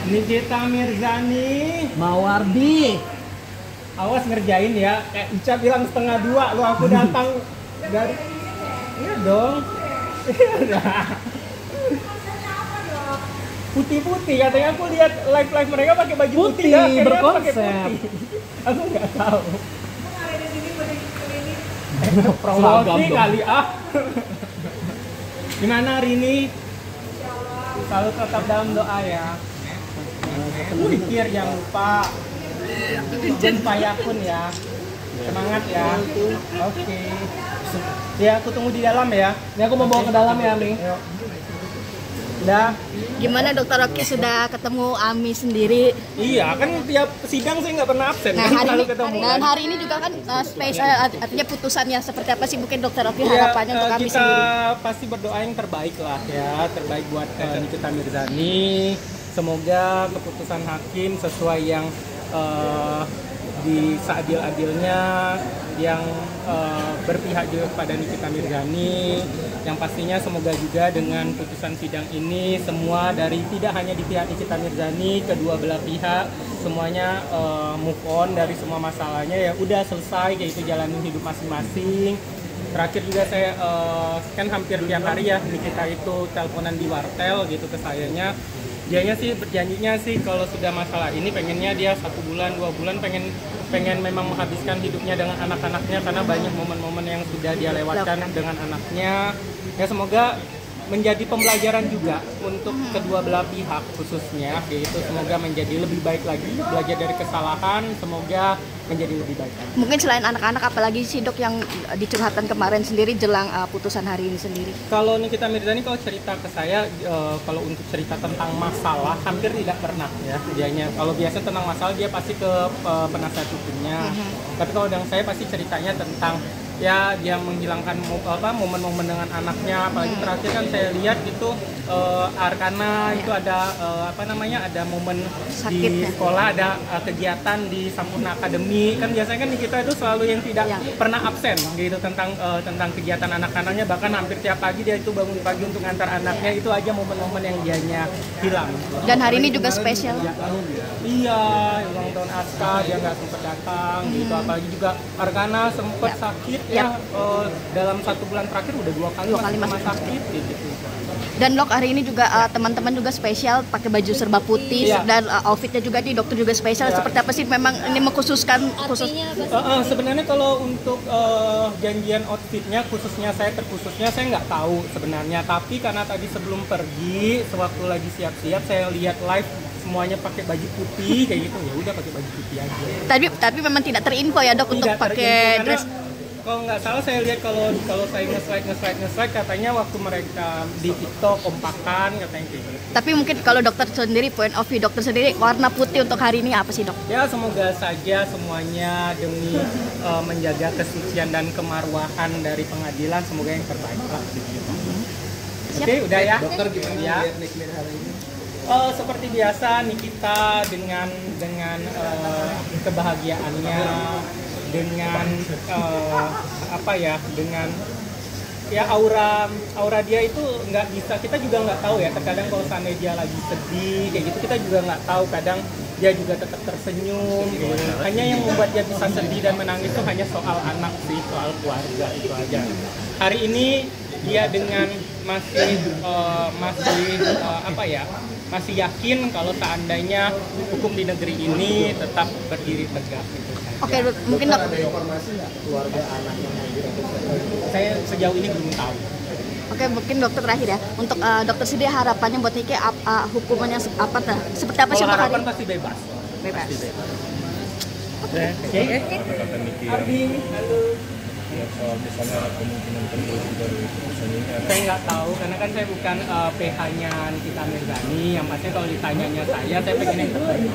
Nikita Mirzani. Mawardi. Awas ngerjain ya. Kayak Ica bilang 1:30 lu aku datang dari. Iya dong. Iya. Putih-putih katanya, aku lihat live mereka pakai baju putih, Putih, ya, berkonsep. Aku nggak tahu. Seragam Promosi dong. kali ah. Gimana hari ini? Selalu tetap dalam doa ya. Pikir jangan lupa. Payakun ya. Semangat ya. Oke. Ya aku tunggu di dalam ya. Ini aku mau bawa ke dalam ya, Mi. Yuk. Udah. Gimana Dokter Oki sudah ketemu Ami sendiri? Iya kan tiap sidang saya nggak pernah absen Nah kan, hari selalu ini, ketemu. dan hari ini juga kan spesial, artinya putusannya seperti apa sih mungkin Dokter Oki Iya, harapannya untuk Ami kita sendiri? pasti berdoa yang terbaik lah ya, terbaik buat Nikita Mirzani. Semoga keputusan hakim sesuai yang di seadil-adilnya, yang berpihak juga kepada Nikita Mirzani. Yang pastinya semoga juga dengan putusan sidang ini semua dari tidak hanya di pihak Nikita Mirzani, kedua belah pihak semuanya move on dari semua masalahnya, ya udah selesai kayak itu, jalanin hidup masing-masing. Terakhir juga saya kan hampir tiap hari ya Nikita itu teleponan di wartel gitu ke sayanya. Dianya sih berjanjinya sih kalau sudah masalah ini pengennya dia 1 bulan 2 bulan pengen memang menghabiskan hidupnya dengan anak-anaknya, karena banyak momen-momen yang sudah dia lewatkan dengan anaknya. Ya semoga menjadi pembelajaran juga untuk kedua belah pihak khususnya, yaitu semoga menjadi lebih baik lagi, belajar dari kesalahan, semoga menjadi lebih baik lagi. Mungkin selain anak-anak, apalagi sih Dok yang dicurhatkan kemarin sendiri jelang putusan hari ini sendiri? Kalau Nikita Mirzani kalau cerita ke saya, kalau untuk cerita tentang masalah hampir tidak pernah ya dianya. Kalau biasa tentang masalah dia pasti ke penasihat hukumnya. Tapi kalau dengan saya pasti ceritanya tentang ya dia menghilangkan momen-momen dengan anaknya. Apalagi terakhir kan saya lihat itu Arkana itu ada ada momen Sakit, di ya? sekolah, ada kegiatan di Sampurna Academy. Kan biasanya kan di kita itu selalu yang tidak pernah absen gitu tentang kegiatan anak-anaknya, bahkan hampir tiap pagi dia itu bangun pagi untuk ngantar anaknya. Itu aja momen-momen yang dianya hilang. Dan hari ini juga spesial. Iya, ulang tahun Aska dia nggak sempat datang gitu. Apalagi juga Arkana sempat sakit ya, dalam 1 bulan terakhir udah 2 kali masuk rumah sakit gitu. Dan Dok hari ini juga teman-teman juga spesial pakai baju serba putih, dan outfitnya juga di dokter juga spesial. Seperti apa sih memang ini mengkhususkan khusus? Sebenarnya kalau untuk janjian outfitnya khususnya saya nggak tahu sebenarnya, tapi karena tadi sebelum pergi sewaktu lagi siap-siap saya lihat live semuanya pakai baju putih kayak gitu, ya udah pakai baju putih aja. Tapi memang tidak terinfo ya Dok untuk pakai dress. Kalau nggak salah saya lihat kalau saya nge-slide katanya waktu mereka di TikTok kompakan katanya kayak gitu. Tapi mungkin kalau dokter sendiri, point of view dokter sendiri, warna putih untuk hari ini apa sih Dok? Ya semoga saja semuanya demi menjaga kesucian dan kemarwahan dari pengadilan, semoga yang terbaik lah. Oke, udah ya. Dokter gimana ya. lihat Nikita hari ini? Seperti biasa Nikita dengan kebahagiaannya, dengan dengan ya aura dia itu nggak bisa, kita juga nggak tahu ya, terkadang kalau seandainya dia lagi sedih kayak gitu kita juga nggak tahu, kadang dia juga tetap tersenyum gitu. Hanya yang membuat dia bisa sedih dan menangis itu hanya soal anak sih, soal keluarga, itu aja. Hari ini dia dengan masih yakin kalau seandainya hukum di negeri ini tetap berdiri tegak gitu. Oke, mungkin Dok. Ada informasi nggak keluarga anak yang Saya sejauh ini belum tahu. Oke, mungkin dokter terakhir ya. Untuk dokter sendiri harapannya buat Niki hukumannya seperti apa sih Kalau untuk hari harapan ini? pasti bebas. Bebas. Pasti bebas. Oke. Ardi, halo. Soal misalnya kemungkinan terjadi dari putusan ini, Saya nggak tahu karena kan saya bukan PH-nya Nikita Mirzani. Yang pasti kalau ditanyanya saya pengen yang terbaik.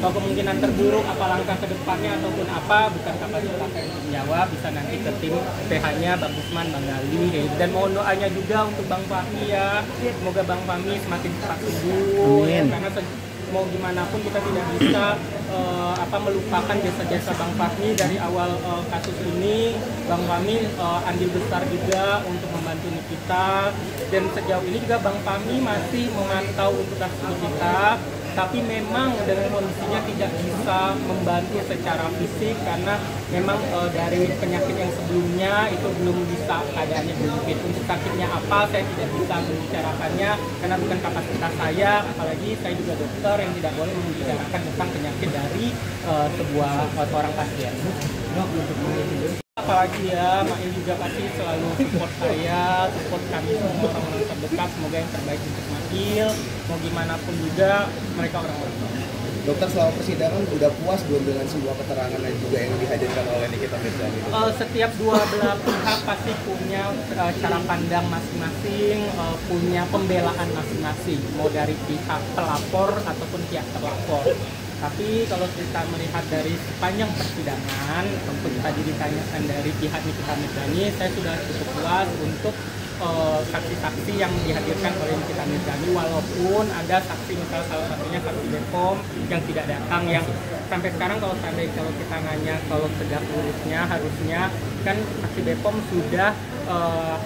Kalau kemungkinan terburuk apa langkah ke depannya ataupun apa, bukan kapasitas saya untuk menjawab, bisa nanti ke tim PH-nya Bang Usman, Bang Gali, dan mohon doanya juga untuk Bang Fahmi ya, semoga Bang Fahmi semakin cepat sembuh ya, karena mau gimana pun kita tidak bisa melupakan jasa-jasa Bang Fahmi dari awal kasus ini. Bang Fahmi andil besar juga untuk membantu Nikita, dan sejauh ini juga Bang Fahmi masih memantau untuk kasus Nikita, tapi memang dengan kondisinya tidak bisa membantu secara fisik karena memang dari penyakit yang sebelumnya itu belum bisa, keadaannya belum fit. Untuk sakitnya apa saya tidak bisa membicarakannya karena bukan kapasitas saya, apalagi saya juga dokter yang tidak boleh membicarakan tentang penyakit dari seorang pasien. Apalagi ya, Mail juga pasti selalu support saya, support kami semua orang-orang terdekat. Semoga yang terbaik untuk Mail. Mau gimana pun juga mereka orang-orang. Dokter, selama persidangan udah puas belum dengan semua keterangan dan juga yang dihadirkan oleh Nikita Mirzani? Setiap dua belah pihak pasti punya cara pandang masing-masing, punya pembelaan masing-masing, mau dari pihak pelapor ataupun pihak terlapor. Tapi kalau kita melihat dari sepanjang persidangan, tentu tadi ditanyakan dari pihak Nikita Mirzani, saya sudah cukup puas untuk saksi-saksi yang dihadirkan oleh Nikita Mirzani, walaupun ada saksi misalnya salah satunya saksi Bepom yang tidak datang, yang sampai sekarang kalau kita nanya kalau tegak lurusnya harusnya kan saksi Bepom sudah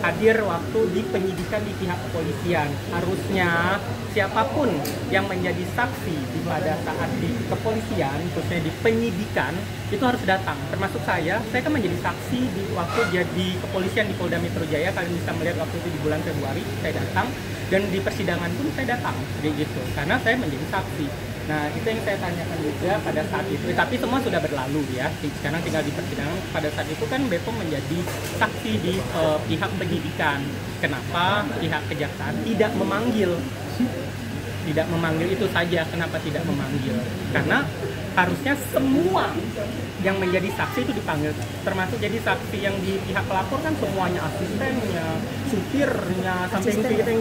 hadir waktu di penyidikan di pihak kepolisian. Harusnya siapapun yang menjadi saksi pada saat di kepolisian, khususnya di penyidikan, itu harus datang. Termasuk saya kan menjadi saksi di waktu jadi kepolisian di Polda Metro Jaya. Kalian bisa melihat waktu itu di bulan Februari saya datang, dan di persidangan pun saya datang, gitu. Karena saya menjadi saksi. Nah, itu yang saya tanyakan juga pada saat itu. Tapi semua sudah berlalu ya. Sekarang tinggal di persidangan. Pada saat itu kan Bepom menjadi saksi di pihak penyidikan. Kenapa pihak kejaksaan tidak memanggil? Tidak memanggil itu saja. Kenapa tidak memanggil? Karena harusnya semua yang menjadi saksi itu dipanggil, termasuk jadi saksi yang di pihak pelapor kan semuanya, asistennya, supirnya, sampai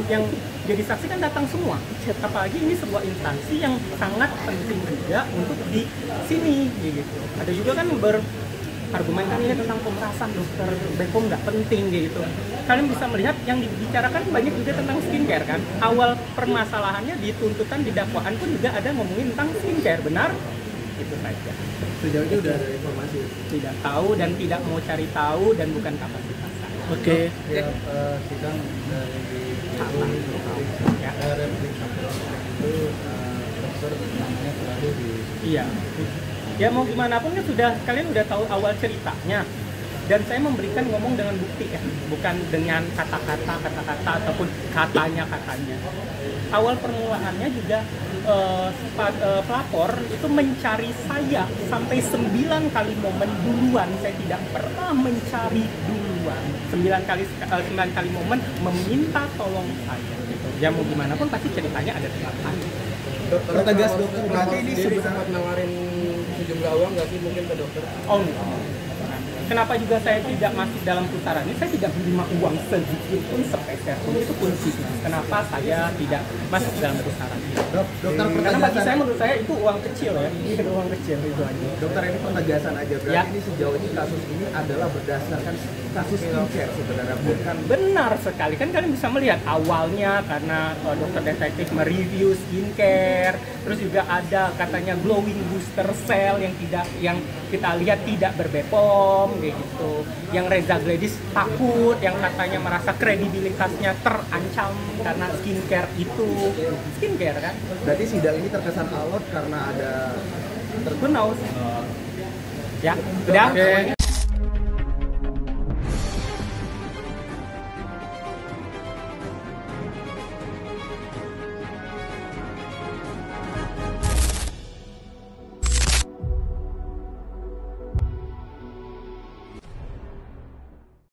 yang jadi saksi kan datang semua. Apalagi ini sebuah instansi yang sangat penting juga untuk di sini, gitu. Ada juga kan berargumen kan ini tentang pemerasan, dokter Bepom nggak penting, gitu. Kalian bisa melihat yang dibicarakan banyak juga tentang skincare kan. Awal permasalahannya di tuntutan di dakwaan pun juga ada ngomongin tentang skincare, benar? Itu saja. Sejauh ini udah ada informasi? Tidak tahu dan tidak mau cari tahu dan bukan kapasitas saya. Oke. Ya, sidang dari Ya. replik itu dokter namanya selalu di Iya. Ya mau gimana pun kan kalian udah tahu awal ceritanya. Dan saya memberikan ngomong dengan bukti ya, bukan dengan kata-kata ataupun katanya. Awal permulaannya juga pelapor itu mencari saya sampai 9 kali momen duluan. Saya tidak pernah mencari duluan. 9 kali momen meminta tolong saya. Gitu. Ya mau gimana pun pasti ceritanya ada tengah. Pertegas dokter, berarti ini sendiri sebenarnya sempat nawarin sejumlah uang nggak sih mungkin ke dokter? Oh enggak. Kenapa juga saya tidak masuk dalam putaran ini? Saya tidak menerima uang sedikit pun sepeser pun, itu kunci. Kenapa saya tidak masuk dalam putaran ini? Dokter, Karena bagi pertegasan saya, menurut saya itu uang kecil ya. Itu uang kecil itu aja. dokter, ini pertegasan aja, berarti Ya. ini sejauh ini kasus ini adalah berdasarkan kasus skincare sebenarnya, bukan? Benar sekali, kan kalian bisa melihat awalnya karena dokter detektif mereview skincare, terus juga ada katanya glowing booster cell yang kita lihat tidak berbepom kayak gitu. Yang Reza Gladys takut, yang katanya merasa kredibilitasnya terancam karena skincare itu skincare kan. Berarti sidang ini terkesan alot karena ada Who knows? Ya, udah.